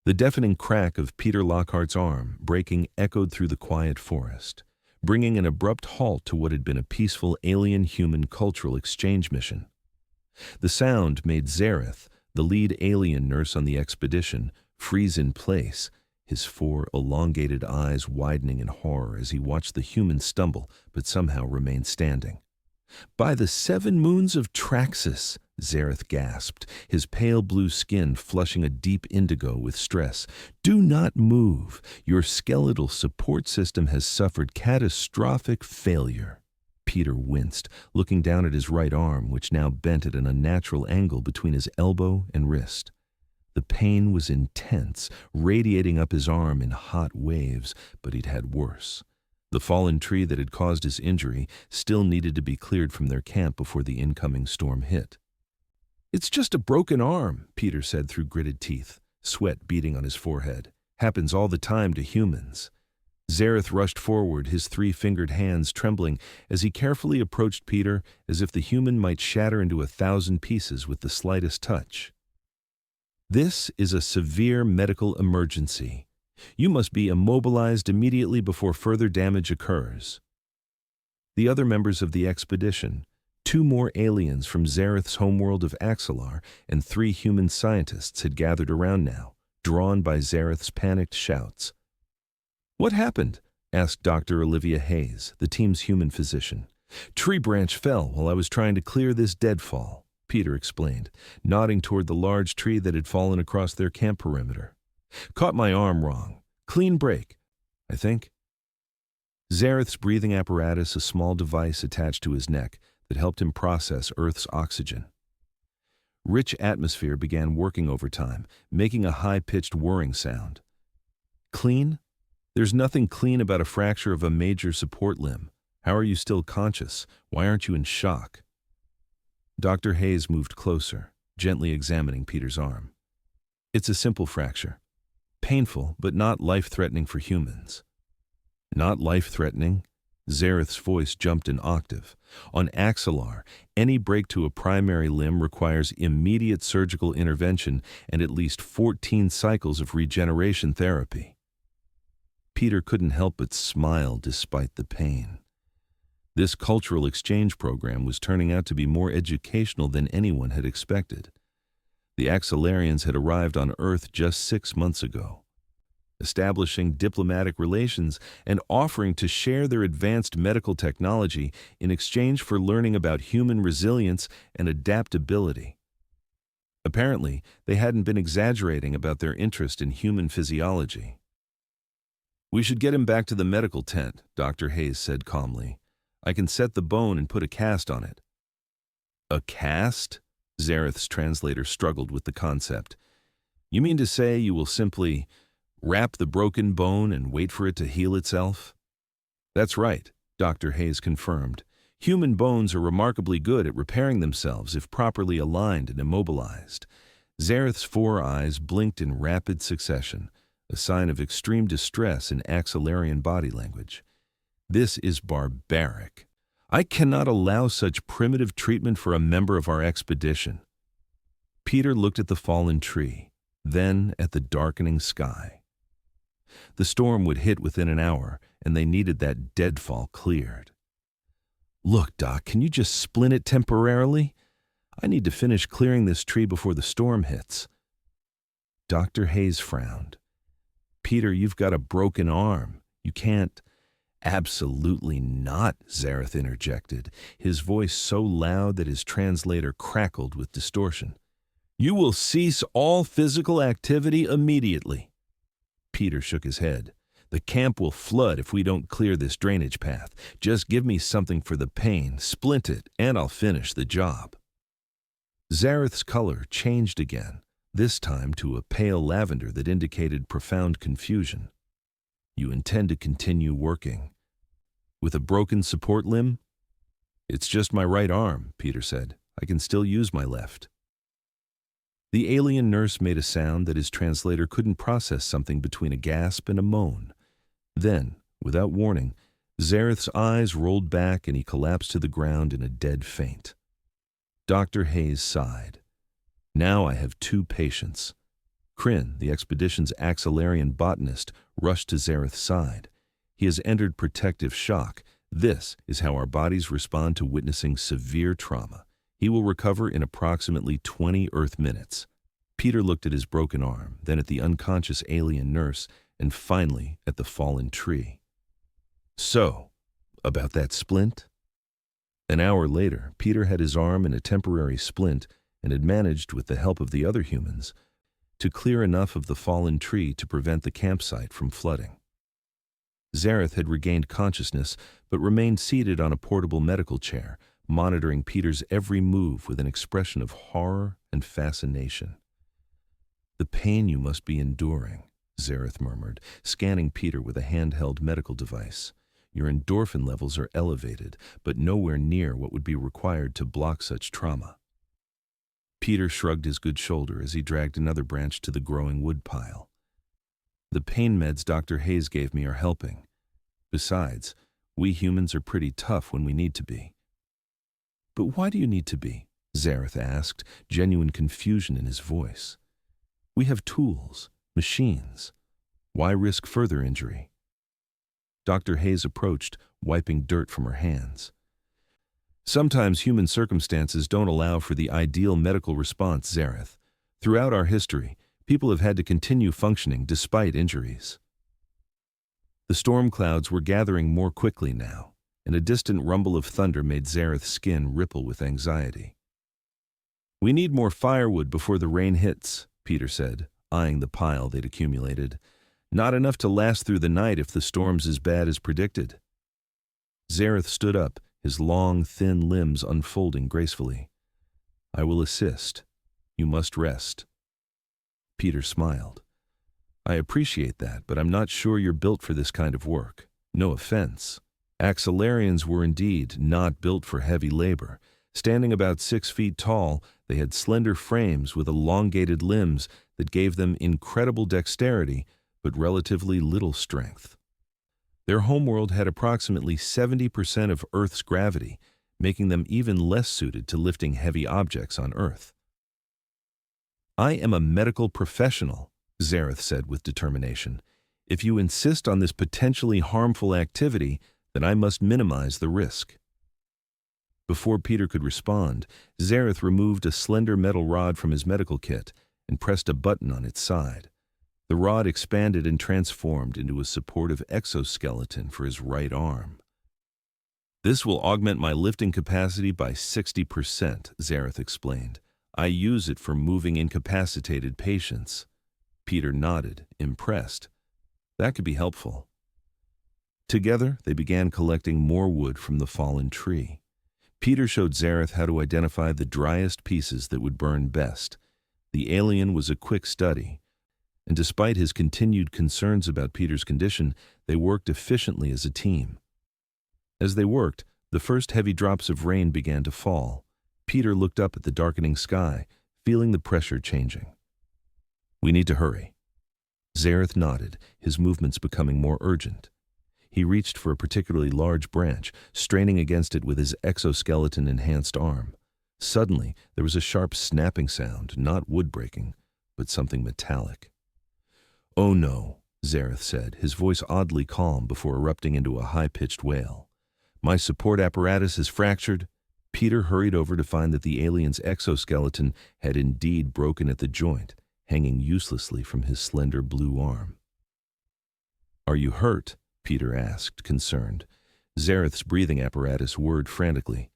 The deafening crack of Peter Lockhart's arm breaking echoed through the quiet forest, bringing an abrupt halt to what had been a peaceful alien-human cultural exchange mission. The sound made Xerith, the lead alien nurse on the expedition, freeze in place, his four elongated eyes widening in horror as he watched the human stumble but somehow remain standing. "By the 7 moons of Traxxas," Xerith gasped, his pale blue skin flushing a deep indigo with stress. "Do not move. Your skeletal support system has suffered catastrophic failure." Peter winced, looking down at his right arm, which now bent at an unnatural angle between his elbow and wrist. The pain was intense, radiating up his arm in hot waves, but he'd had worse. The fallen tree that had caused his injury still needed to be cleared from their camp before the incoming storm hit. "It's just a broken arm," Peter said through gritted teeth, sweat beading on his forehead. "Happens all the time to humans." Xerith rushed forward, his 3-fingered hands trembling as he carefully approached Peter as if the human might shatter into 1,000 pieces with the slightest touch. "This is a severe medical emergency. You must be immobilized immediately before further damage occurs." The other members of the expedition, 2 more aliens from Xerith's homeworld of Axelar and 3 human scientists had gathered around now, drawn by Xerith's panicked shouts. "What happened?" asked Dr. Olivia Hayes, the team's human physician. "Tree branch fell while I was trying to clear this deadfall," Peter explained, nodding toward the large tree that had fallen across their camp perimeter. "Caught my arm wrong. Clean break, I think." Xerith's breathing apparatus, a small device attached to his neck that helped him process Earth's oxygen. Rich atmosphere began working overtime, making a high-pitched whirring sound. "Clean? There's nothing clean about a fracture of a major support limb. How are you still conscious? Why aren't you in shock?" Dr. Hayes moved closer, gently examining Peter's arm. "It's a simple fracture. Painful, but not life-threatening for humans." "Not life-threatening?" Xerith's voice jumped an octave. "On Axelar, any break to a primary limb requires immediate surgical intervention and at least 14 cycles of regeneration therapy." Peter couldn't help but smile despite the pain. This cultural exchange program was turning out to be more educational than anyone had expected. The Axelarians had arrived on Earth just 6 months ago, establishing diplomatic relations and offering to share their advanced medical technology in exchange for learning about human resilience and adaptability. Apparently, they hadn't been exaggerating about their interest in human physiology. "We should get him back to the medical tent," Dr. Hayes said calmly. "I can set the bone and put a cast on it." "A cast?" Xerith's translator struggled with the concept. "You mean to say you will simply wrap the broken bone and wait for it to heal itself?" "That's right," Dr. Hayes confirmed. "Human bones are remarkably good at repairing themselves if properly aligned and immobilized." Xerith's 4 eyes blinked in rapid succession, a sign of extreme distress in Axelarian body language. "This is barbaric. I cannot allow such primitive treatment for a member of our expedition." Peter looked at the fallen tree, then at the darkening sky. The storm would hit within an hour, and they needed that deadfall cleared. "Look, Doc, can you just splint it temporarily? I need to finish clearing this tree before the storm hits." Dr. Hayes frowned. "Peter, you've got a broken arm. You can't—" "Absolutely not," Xerith interjected, his voice so loud that his translator crackled with distortion. "You will cease all physical activity immediately." Peter shook his head. "The camp will flood if we don't clear this drainage path. Just give me something for the pain, splint it, and I'll finish the job." Xerith's color changed again, this time to a pale lavender that indicated profound confusion. "You intend to continue working with a broken support limb?" "It's just my right arm," Peter said. "I can still use my left." The alien nurse made a sound that his translator couldn't process, something between a gasp and a moan. Then, without warning, Xerith's eyes rolled back and he collapsed to the ground in a dead faint. Dr. Hayes sighed. "Now I have 2 patients. Kryn, the expedition's Axelarian botanist, rushed to Xerith's side. He has entered protective shock. This is how our bodies respond to witnessing severe trauma. He will recover in approximately 20 Earth minutes. Peter looked at his broken arm, then at the unconscious alien nurse, and finally at the fallen tree. So, about that splint? An hour later, Peter had his arm in a temporary splint and had managed, with the help of the other humans, to clear enough of the fallen tree to prevent the campsite from flooding. Xerith had regained consciousness but remained seated on a portable medical chair, monitoring Peter's every move with an expression of horror and fascination. "The pain you must be enduring," Xerith murmured, scanning Peter with a handheld medical device. "Your endorphin levels are elevated, but nowhere near what would be required to block such trauma." Peter shrugged his good shoulder as he dragged another branch to the growing wood pile. "The pain meds Dr. Hayes gave me are helping. Besides, we humans are pretty tough when we need to be." "But why do you need to be?" Xerith asked, genuine confusion in his voice. "We have tools, machines. Why risk further injury?" Dr. Hayes approached, wiping dirt from her hands. "Sometimes human circumstances don't allow for the ideal medical response, Xerith. Throughout our history, people have had to continue functioning despite injuries." The storm clouds were gathering more quickly now, and a distant rumble of thunder made Xerith's skin ripple with anxiety. "We need more firewood before the rain hits," Peter said, eyeing the pile they'd accumulated. "Not enough to last through the night if the storm's as bad as predicted." Xerith stood up, his long, thin limbs unfolding gracefully. "I will assist. You must rest." Peter smiled. "I appreciate that, but I'm not sure you're built for this kind of work. No offense. Axelarians were indeed not built for heavy labor. Standing about 6 feet tall, they had slender frames with elongated limbs that gave them incredible dexterity, but relatively little strength. Their homeworld had approximately 70% of Earth's gravity, making them even less suited to lifting heavy objects on Earth. "I am a medical professional," Xerith said with determination. "If you insist on this potentially harmful activity, then I must minimize the risk." Before Peter could respond, Xerith removed a slender metal rod from his medical kit and pressed a button on its side. The rod expanded and transformed into a supportive exoskeleton for his right arm. "This will augment my lifting capacity by 60%, Xerith explained. "I use it for moving incapacitated patients." Peter nodded, impressed. That could be helpful. Together, they began collecting more wood from the fallen tree. Peter showed Xerith how to identify the driest pieces that would burn best. The alien was a quick study, and despite his continued concerns about Peter's condition, they worked efficiently as a team. As they worked, the first heavy drops of rain began to fall. Peter looked up at the darkening sky, feeling the pressure changing. "We need to hurry." Xerith nodded, his movements becoming more urgent. He reached for a particularly large branch, straining against it with his exoskeleton-enhanced arm. Suddenly, there was a sharp snapping sound, not wood breaking, but something metallic. "Oh no," Xerith said, his voice oddly calm before erupting into a high-pitched wail. "My support apparatus is fractured." Peter hurried over to find that the alien's exoskeleton had indeed broken at the joint, hanging uselessly from his slender blue arm. "Are you hurt?" Peter asked, concerned. Xerith's breathing apparatus whirred frantically.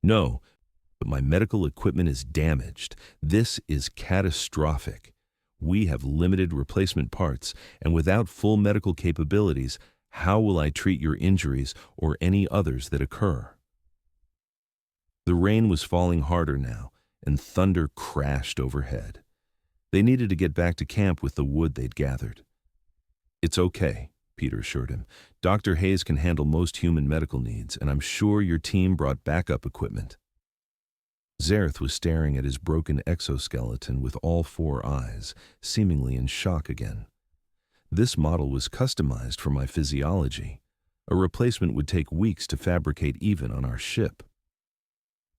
"No, but my medical equipment is damaged. This is catastrophic. We have limited replacement parts, and without full medical capabilities, how will I treat your injuries or any others that occur?" The rain was falling harder now, and thunder crashed overhead. They needed to get back to camp with the wood they'd gathered. "It's okay," Peter assured him. "Dr. Hayes can handle most human medical needs, and I'm sure your team brought backup equipment." Xerith was staring at his broken exoskeleton with all 4 eyes, seemingly in shock again. "This model was customized for my physiology. A replacement would take weeks to fabricate even on our ship."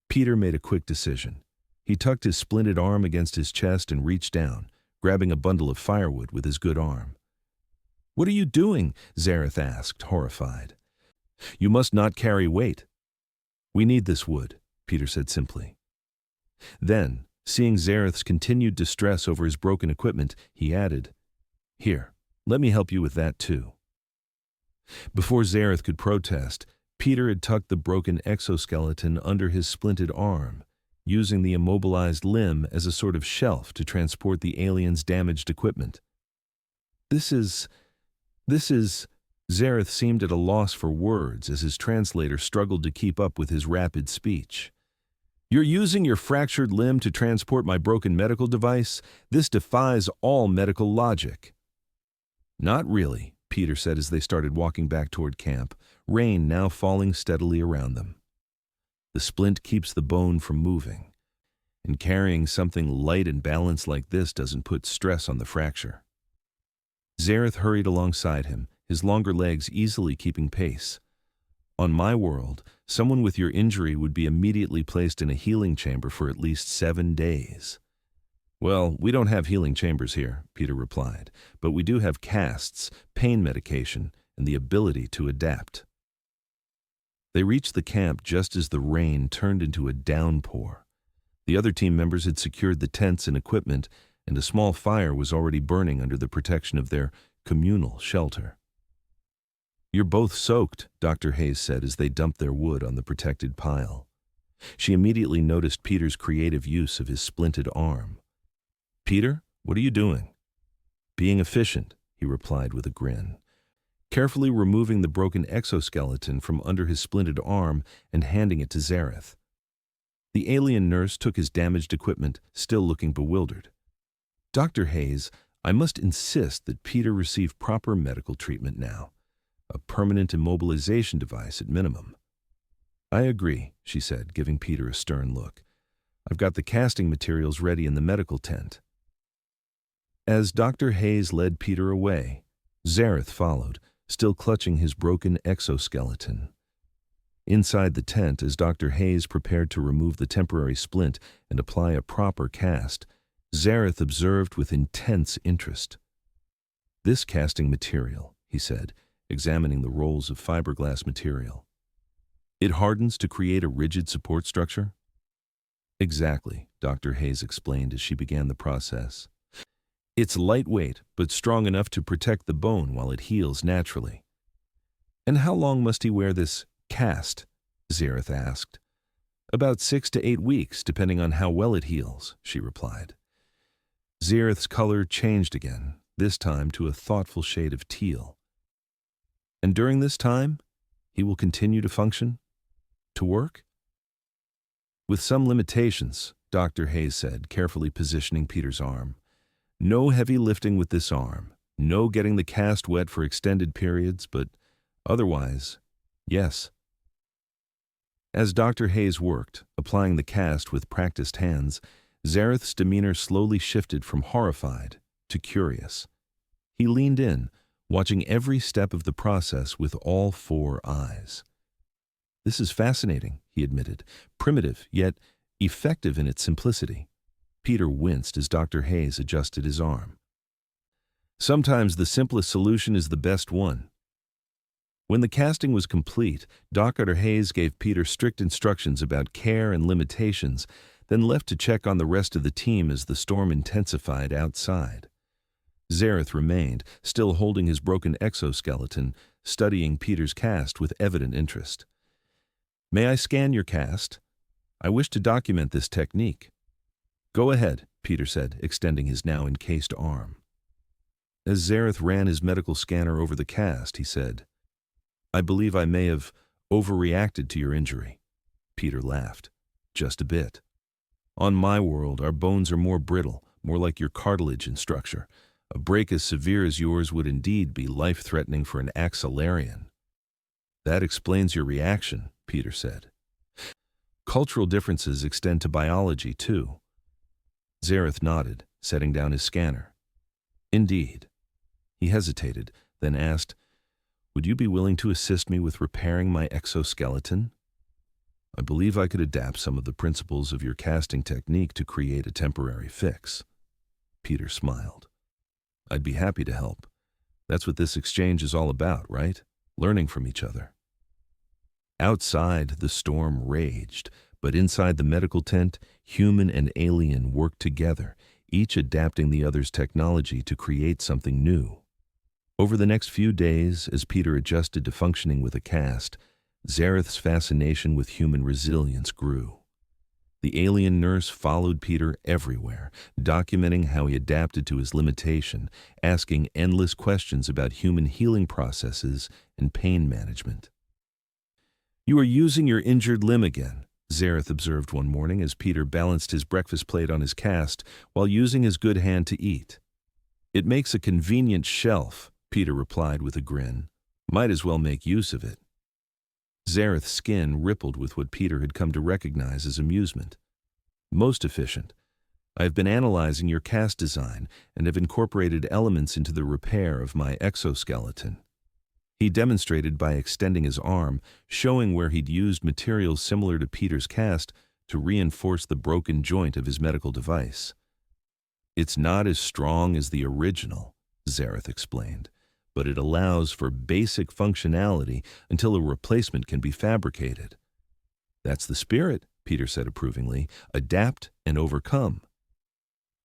Peter made a quick decision. He tucked his splinted arm against his chest and reached down, grabbing a bundle of firewood with his good arm. "What are you doing?" Xerith asked, horrified. "You must not carry weight." "We need this wood," Peter said simply. Then, seeing Xerith's continued distress over his broken equipment, he added, "Here, let me help you with that too." Before Xerith could protest, Peter had tucked the broken exoskeleton under his splinted arm, using the immobilized limb as a sort of shelf to transport the alien's damaged equipment. This is... Xerith seemed at a loss for words as his translator struggled to keep up with his rapid speech. "You're using your fractured limb to transport my broken medical device? This defies all medical logic." "Not really," Peter said as they started walking back toward camp, rain now falling steadily around them. "The splint keeps the bone from moving, and carrying something light and balanced like this doesn't put stress on the fracture." Xerith hurried alongside him, his longer legs easily keeping pace. "On my world, someone with your injury would be immediately placed in a healing chamber for at least 7 days. "Well, we don't have healing chambers here," Peter replied, "but we do have casts, pain medication, and the ability to adapt." They reached the camp just as the rain turned into a downpour. The other team members had secured the tents and equipment, and a small fire was already burning under the protection of their communal shelter. "You're both soaked," Dr. Hayes said as they dumped their wood on the protected pile. She immediately noticed Peter's creative use of his splinted arm. "Peter, what are you doing?" "Being efficient," he replied with a grin, carefully removing the broken exoskeleton from under his splinted arm and handing it to Xerith. The alien nurse took his damaged equipment, still looking bewildered. "Dr. Hayes, I must insist that Peter receive proper medical treatment now. A permanent immobilization device at minimum." "I agree," she said, giving Peter a stern look. "I've got the casting materials ready in the medical tent." As Dr. Hayes led Peter away, Xerith followed, still clutching his broken exoskeleton. Inside the tent, as Dr. Hayes prepared to remove the temporary splint and apply a proper cast, Xerith observed with intense interest. "This casting material," he said, examining the rolls of fiberglass material. "It hardens to create a rigid support structure?" "Exactly," Dr. Hayes explained as she began the process. "It's lightweight, but strong enough to protect the bone while it heals naturally." "And how long must he wear this cast?" Xerith asked. "About 6 to 8 weeks, depending on how well it heals," she replied. Xerith's color changed again, this time to a thoughtful shade of teal. "And during this time, he will continue to function? To work?" "With some limitations," Dr. Hayes said, carefully positioning Peter's arm. "No heavy lifting with this arm, no getting the cast wet for extended periods, but otherwise, yes." As Dr. Hayes worked, applying the cast with practiced hands, Xerith's demeanor slowly shifted from horrified to curious. He leaned in, watching every step of the process with all 4 eyes. "This is fascinating," he admitted, "primitive, yet effective in its simplicity." Peter winced as Dr. Hayes adjusted his arm. "Sometimes the simplest solution is the best one." When the casting was complete, Dr. Hayes gave Peter strict instructions about care and limitations, then left to check on the rest of the team as the storm intensified outside. Xerith remained, still holding his broken exoskeleton, studying Peter's cast with evident interest. "May I scan your cast? I wish to document this technique." "Go ahead," Peter said, extending his now encased arm. As Xerith ran his medical scanner over the cast, he said, "I believe I may have overreacted to your injury." Peter laughed. "Just a bit. On my world, our bones are more brittle, more like your cartilage in structure. A break as severe as yours would indeed be life-threatening for an axillarian." "That explains your reaction," Peter said. "Cultural differences extend to biology, too." Xerith nodded, setting down his scanner. "Indeed." He hesitated, then asked, "Would you be willing to assist me with repairing my exoskeleton? I believe I could adapt some of the principles of your casting technique to create a temporary fix." Peter smiled. I'd be happy to help. That's what this exchange is all about, right? Learning from each other. Outside, the storm raged, but inside the medical tent, human and alien worked together, each adapting the other's technology to create something new. Over the next few days, as Peter adjusted to functioning with a cast, Xerith's fascination with human resilience grew. The alien nurse followed Peter everywhere, documenting how he adapted to his limitation, asking endless questions about human healing processes and pain management. "You are using your injured limb again," Xerith observed one morning as Peter balanced his breakfast plate on his cast while using his good hand to eat. "It makes a convenient shelf," Peter replied with a grin. "Might as well make use of it." Xerith's skin rippled with what Peter had come to recognize as amusement. "Most efficient. I have been analyzing your cast design and have incorporated elements into the repair of my exoskeleton." He demonstrated by extending his arm, showing where he'd used materials similar to Peter's cast to reinforce the broken joint of his medical device. "It's not as strong as the original," Xerith explained, "but it allows for basic functionality until a replacement can be fabricated." "That's the spirit," Peter said approvingly. "Adapt and overcome."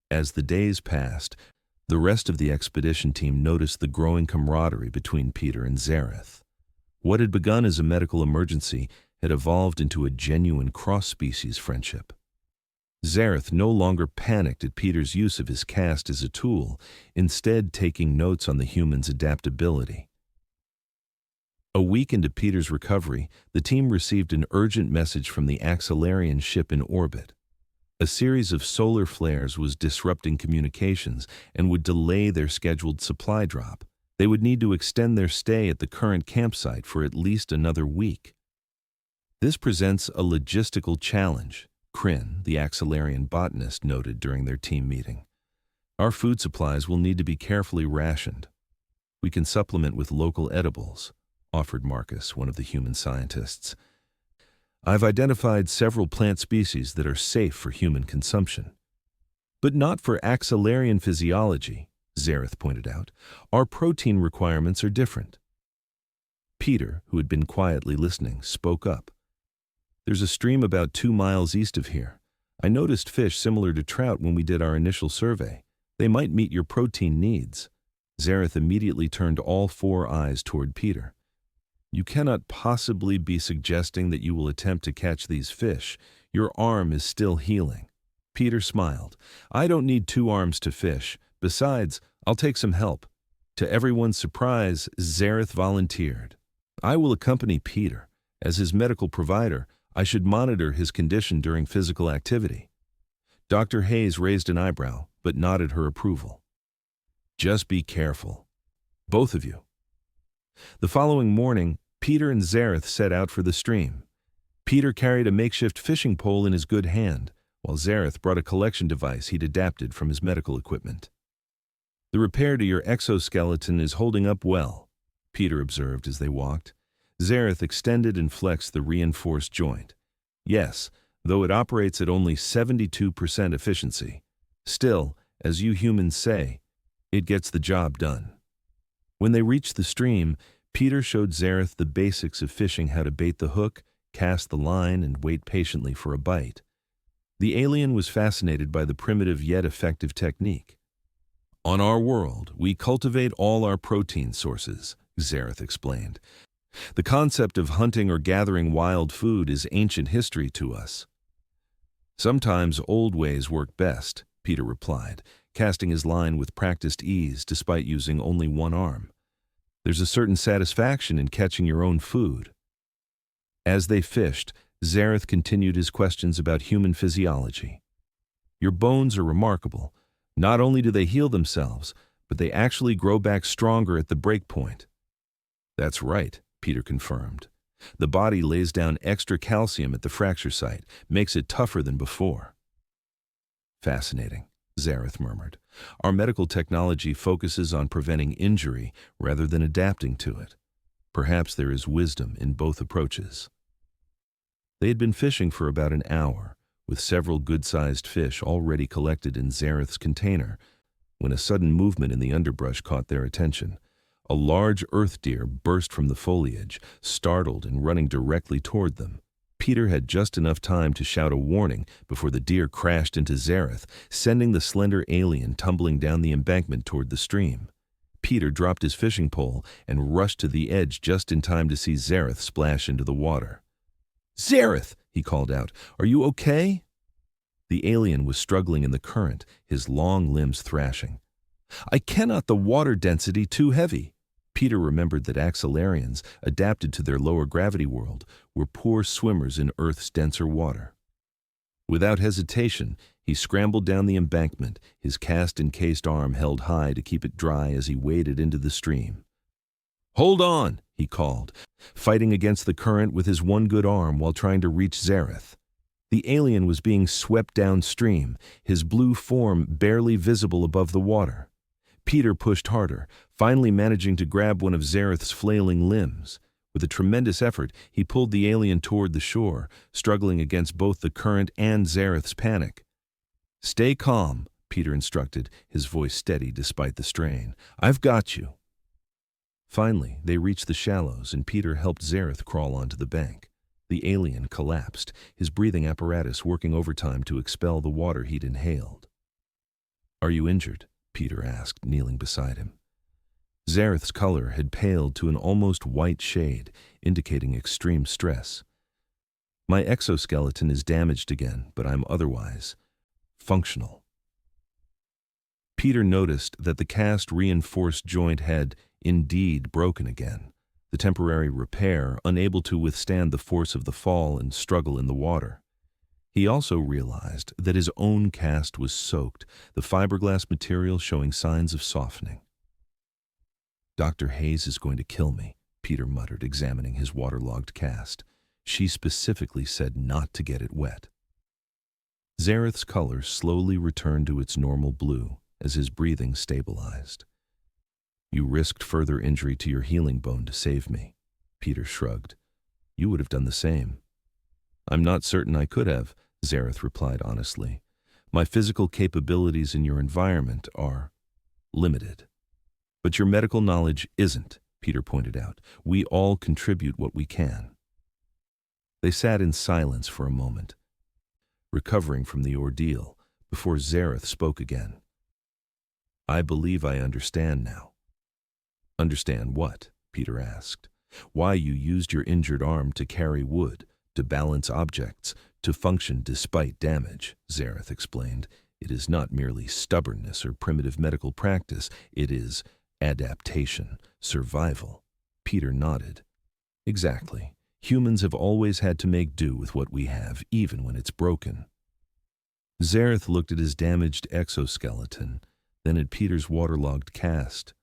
As the days passed, the rest of the expedition team noticed the growing camaraderie between Peter and Xerith. What had begun as a medical emergency had evolved into a genuine cross-species friendship. Xerith no longer panicked at Peter's use of his cast as a tool, instead taking notes on the human's adaptability. A week into Peter's recovery, the team received an urgent message from the Axelarian ship in orbit. A series of solar flares was disrupting communications and would delay their scheduled supply drop. They would need to extend their stay at the current campsite for at least another week. "This presents a logistical challenge," Kryn, the Axelarian botanist, noted during their team meeting. "Our food supplies will need to be carefully rationed. We can supplement with local edibles," offered Marcus, one of the human scientists. "I've identified several plant species that are safe for human consumption." "But not for Axelarian physiology," Xerith pointed out. "Our protein requirements are different." Peter, who had been quietly listening, spoke up. "There's a stream about 2 miles east of here. I noticed fish similar to trout when we did our initial survey. They might meet your protein needs." Xerith immediately turned all 4 eyes toward Peter. "You cannot possibly be suggesting that you will attempt to catch these fish. Your arm is still healing." Peter smiled. "I don't need 2 arms to fish. Besides, I'll take some help." To everyone's surprise, Xerith volunteered. "I will accompany Peter. As his medical provider, I should monitor his condition during physical activity." Dr. Hayes raised an eyebrow, but nodded her approval. "Just be careful. Both of you." The following morning, Peter and Xerith set out for the stream. Peter carried a makeshift fishing pole in his good hand, while Xerith brought a collection device he'd adapted from his medical equipment. "The repair to your exoskeleton is holding up well," Peter observed as they walked. Xerith extended and flexed the reinforced joint. "Yes, though it operates at only 72% efficiency. Still, as you humans say, it gets the job done." When they reached the stream, Peter showed Xerith the basics of fishing: how to bait the hook, cast the line, and wait patiently for a bite. The alien was fascinated by the primitive yet effective technique. "On our world, we cultivate all our protein sources," Xerith explained. "The concept of hunting or gathering wild food is ancient history to us." "Sometimes old ways work best," Peter replied, casting his line with practiced ease despite using only 1 arm. "There's a certain satisfaction in catching your own food." As they fished, Xerith continued his questions about human physiology. "Your bones are remarkable. Not only do they heal themselves, but they actually grow back stronger at the break point." "That's right," Peter confirmed. "The body lays down extra calcium at the fracture site, makes it tougher than before." "Fascinating," Xerith murmured. "Our medical technology focuses on preventing injury rather than adapting to it. Perhaps there is wisdom in both approaches." They had been fishing for about an hour, with several good-sized fish already collected in Xerith's container, when a sudden movement in the underbrush caught their attention. A large earth deer burst from the foliage, startled and running directly toward them. Peter had just enough time to shout a warning before the deer crashed into Xerith, sending the slender alien tumbling down the embankment toward the stream. Peter dropped his fishing pole and rushed to the edge just in time to see Xerith splash into the water. "Xerith!" he called out. "Are you okay?" The alien was struggling in the current, his long limbs thrashing. "I cannot, the water density too heavy." Peter remembered that Axolarians, adapted to their lower gravity world, were poor swimmers in Earth's denser water. Without hesitation, he scrambled down the embankment, his cast-encased arm held high to keep it dry as he waded into the stream. "Hold on," he called, fighting against the current with his one good arm while trying to reach Xerith. The alien was being swept downstream, his blue form barely visible above the water. Peter pushed harder, finally managing to grab one of Xerith's flailing limbs. With a tremendous effort, he pulled the alien toward the shore, struggling against both the current and Xerith's panic. "Stay calm," Peter instructed, his voice steady despite the strain. "I've got you." Finally, they reached the shallows, and Peter helped Xerith crawl onto the bank. The alien collapsed, his breathing apparatus working overtime to expel the water he'd inhaled. "Are you injured?" Peter asked, kneeling beside him. Xerith's color had paled to an almost white shade, indicating extreme stress. "My exoskeleton is damaged again, but I'm otherwise functional." Peter noticed that the cast-reinforced joint had indeed broken again, the temporary repair unable to withstand the force of the fall and struggle in the water. He also realized that his own cast was soaked, the fiberglass material showing signs of softening. "Dr. Hayes is going to kill me," Peter muttered, examining his waterlogged cast. "She specifically said not to get it wet." Xerith's color slowly returned to its normal blue as his breathing stabilized. "You risked further injury to your healing bone to save me," Peter shrugged. "You would have done the same." "I'm not certain I could have," Xerith replied honestly. "My physical capabilities in your environment are limited." "But your medical knowledge isn't," Peter pointed out. "We all contribute what we can." They sat in silence for a moment, recovering from the ordeal, before Xerith spoke again. "I believe I understand now." "Understand what?" Peter asked. "Why you used your injured arm to carry wood, to balance objects, to function despite damage," Xerith explained. "It is not merely stubbornness or primitive medical practice. It is adaptation, survival." Peter nodded. "Exactly. Humans have always had to make do with what we have, even when it's broken." Xerith looked at his damaged exoskeleton, then at Peter's waterlogged cast.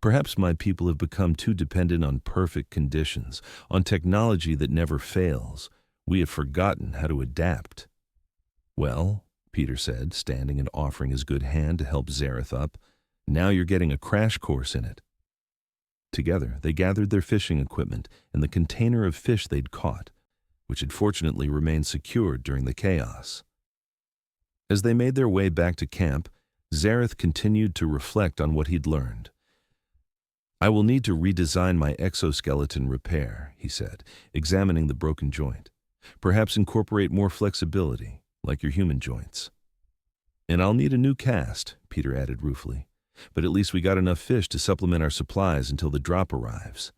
"Perhaps my people have become too dependent on perfect conditions, on technology that never fails. We have forgotten how to adapt." "Well," Peter said, standing and offering his good hand to help Xerith up, "now you're getting a crash course in it." Together, they gathered their fishing equipment and the container of fish they'd caught, which had fortunately remained secured during the chaos. As they made their way back to camp, Xerith continued to reflect on what he'd learned. "I will need to redesign my exoskeleton repair," he said, examining the broken joint. "Perhaps incorporate more flexibility, like your human joints." "And I'll need a new cast," Peter added ruefully. "But at least we got enough fish to supplement our supplies until the drop arrives."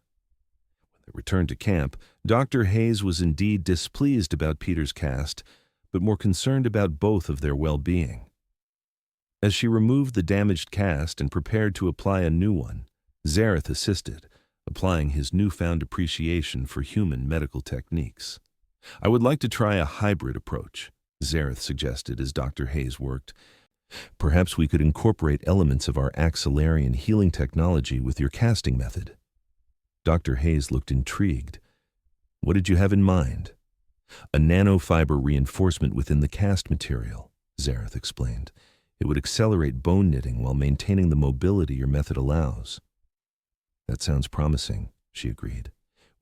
When they returned to camp, Dr. Hayes was indeed displeased about Peter's cast, but more concerned about both of their well-being. As she removed the damaged cast and prepared to apply a new one, Xerith assisted, applying his newfound appreciation for human medical techniques. "I would like to try a hybrid approach," Xerith suggested as Dr. Hayes worked. "Perhaps we could incorporate elements of our Axolarian healing technology with your casting method." Dr. Hayes looked intrigued. "What did you have in mind?" "A nanofiber reinforcement within the cast material," Xerith explained. "It would accelerate bone knitting while maintaining the mobility your method allows." "That sounds promising," she agreed.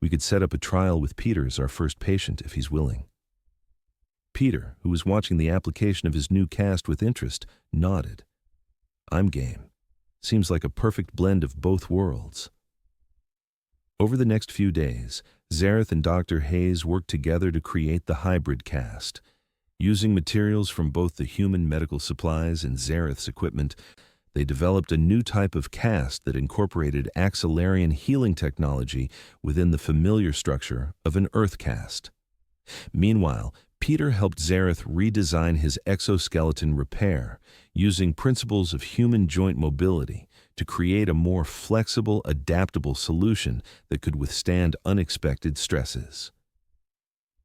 "We could set up a trial with Peter as our first patient if he's willing." Peter, who was watching the application of his new cast with interest, nodded. I'm game. Seems like a perfect blend of both worlds. Over the next few days, Xerith and Dr. Hayes worked together to create the hybrid cast. Using materials from both the human medical supplies and Xerith's equipment, they developed a new type of cast that incorporated Axelarian healing technology within the familiar structure of an Earth cast. Meanwhile, Peter helped Xerith redesign his exoskeleton repair, using principles of human joint mobility to create a more flexible, adaptable solution that could withstand unexpected stresses.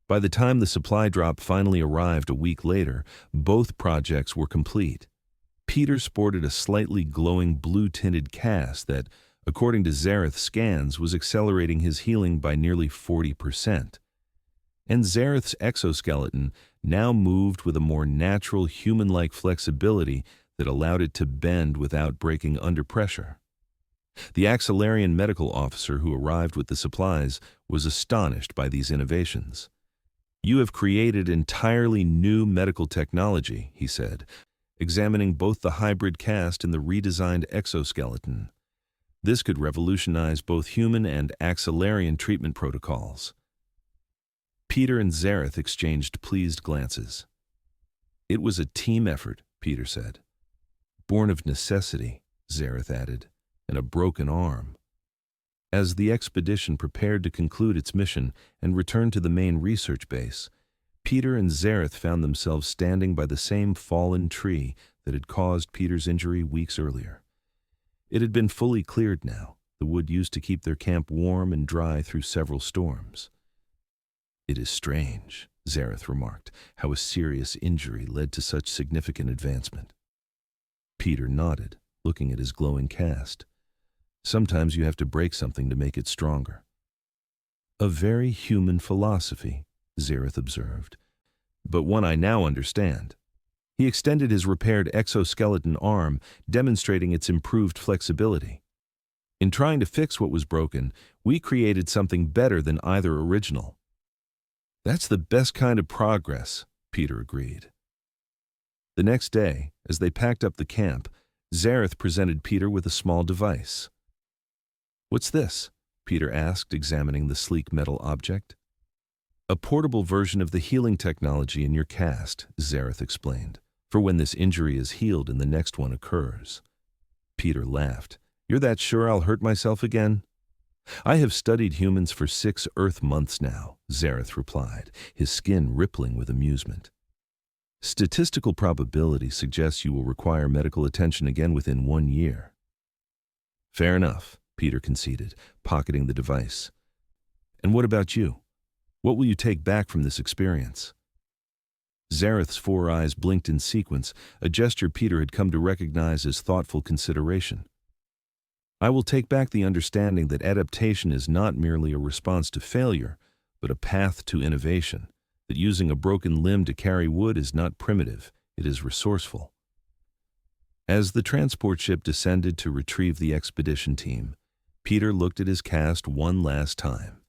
By the time the supply drop finally arrived a week later, both projects were complete. Peter sported a slightly glowing blue-tinted cast that, according to Xerith's scans, was accelerating his healing by nearly 40%. And Xerith's exoskeleton now moved with a more natural, human-like flexibility that allowed it to bend without breaking under pressure. The Axelarian medical officer who arrived with the supplies was astonished by these innovations. "You have created entirely new medical technology," he said, examining both the hybrid cast and the redesigned exoskeleton. "This could revolutionize both human and Axelarian treatment protocols." Peter and Xerith exchanged pleased glances. "It was a team effort," Peter said. "Born of necessity," Xerith added, "and a broken arm." As the expedition prepared to conclude its mission and return to the main research base, Peter and Xerith found themselves standing by the same fallen tree that had caused Peter's injury weeks earlier. It had been fully cleared now, the wood used to keep their camp warm and dry through several storms. "It is strange," Xerith remarked, "how a serious injury led to such significant advancement." Peter nodded, looking at his glowing cast. "Sometimes you have to break something to make it stronger." "A very human philosophy," Xerith observed, "but one I now understand." He extended his repaired exoskeleton arm, demonstrating its improved flexibility. "In trying to fix what was broken, we created something better than either original." "That's the best kind of progress," Peter agreed. The next day, as they packed up the camp, Xerith presented Peter with a small device. "What's this?" Peter asked, examining the sleek metal object. "A portable version of the healing technology in your cast," Xerith explained, "for when this injury is healed and the next one occurs." Peter laughed. "You're that sure I'll hurt myself again?" "I have studied humans for 6 Earth months now," Xerith replied, his skin rippling with amusement. "Statistical probability suggests you will require medical attention again within 1 year." "Fair enough," Peter conceded, pocketing the device. "And what about you? What will you take back from this experience?" Xerith's 4 eyes blinked in sequence, a gesture Peter had come to recognize as thoughtful consideration. "I will take back the understanding that adaptation is not merely a response to failure, but a path to innovation, that using a broken limb to carry wood is not primitive, it is resourceful." As the transport ship descended to retrieve the expedition team, Peter looked at his cast one last time.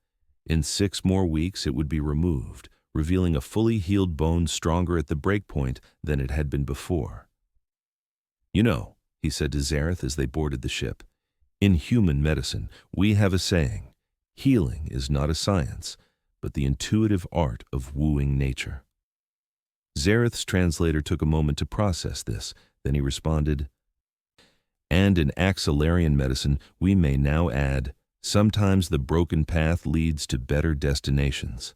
In 6 more weeks it would be removed, revealing a fully healed bone stronger at the breakpoint than it had been before. "You know," he said to Xerith as they boarded the ship, "in human medicine, we have a saying, healing is not a science, but the intuitive art of wooing nature." Xerith's translator took a moment to process this, then he responded, "And in Axelarian medicine, we may now add, sometimes the broken path leads to better destinations."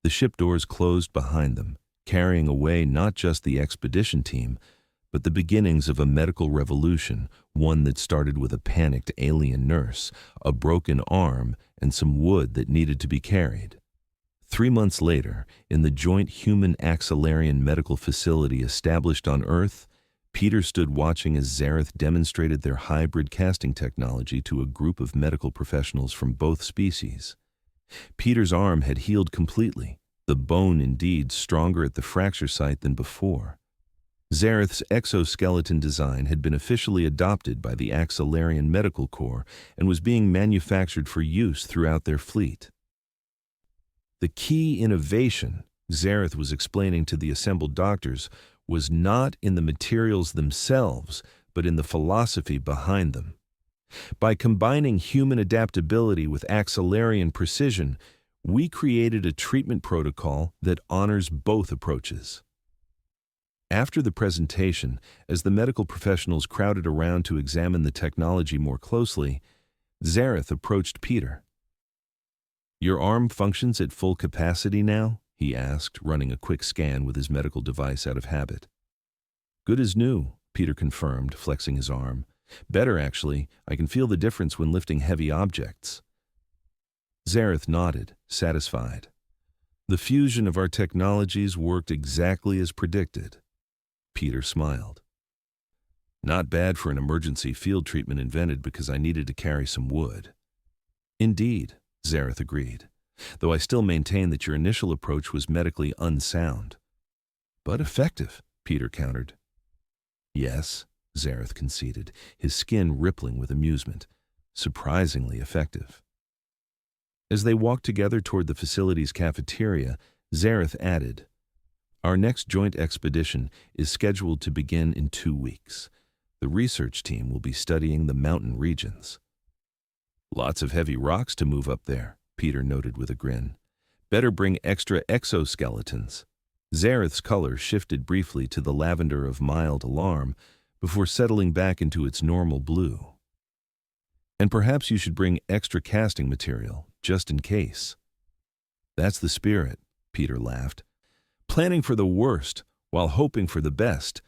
The ship doors closed behind them, carrying away not just the expedition team, but the beginnings of a medical revolution, one that started with a panicked alien nurse, a broken arm, and some wood that needed to be carried. 3 months later, in the joint human Axelarian medical facility established on Earth, Peter stood watching as Xerith demonstrated their hybrid casting technology to a group of medical professionals from both species. Peter's arm had healed completely, the bone indeed stronger at the fracture site than before. Xerith's exoskeleton design had been officially adopted by the Axelarian Medical Corps and was being manufactured for use throughout their fleet. The key innovation, Xerith was explaining to the assembled doctors, was not in the materials themselves, but in the philosophy behind them. By combining human adaptability with Axelarian precision, we created a treatment protocol that honors both approaches. After the presentation, as the medical professionals crowded around to examine the technology more closely, Xerith approached Peter. "Your arm functions at full capacity now?" he asked, running a quick scan with his medical device out of habit. "Good as new," Peter confirmed, flexing his arm. "Better, actually. I can feel the difference when lifting heavy objects." Xerith nodded, satisfied. "The fusion of our technologies worked exactly as predicted." Peter smiled. "Not bad for an emergency field treatment invented because I needed to carry some wood." "Indeed," Xerith agreed, "though I still maintain that your initial approach was medically unsound." "But effective," Peter countered. "Yes," Xerith conceded, his skin rippling with amusement. "Surprisingly effective." As they walked together toward the facility's cafeteria, Xerith added, "Our next joint expedition is scheduled to begin in 2 weeks. The research team will be studying the mountain regions." "Lots of heavy rocks to move up there," Peter noted with a grin. "Better bring extra exoskeletons." Xerith's color shifted briefly to the lavender of mild alarm before settling back into its normal blue. "And perhaps you should bring extra casting material, just in case." "That's the spirit," Peter laughed. "Planning for the worst while hoping for the best,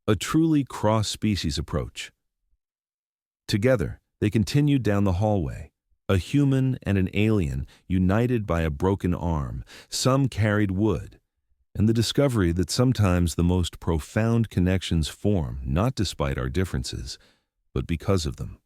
a truly cross-species approach." Together, they continued down the hallway, a human and an alien united by a broken arm. Some carried wood, and the discovery that sometimes the most profound connections form not despite our differences, but because of them.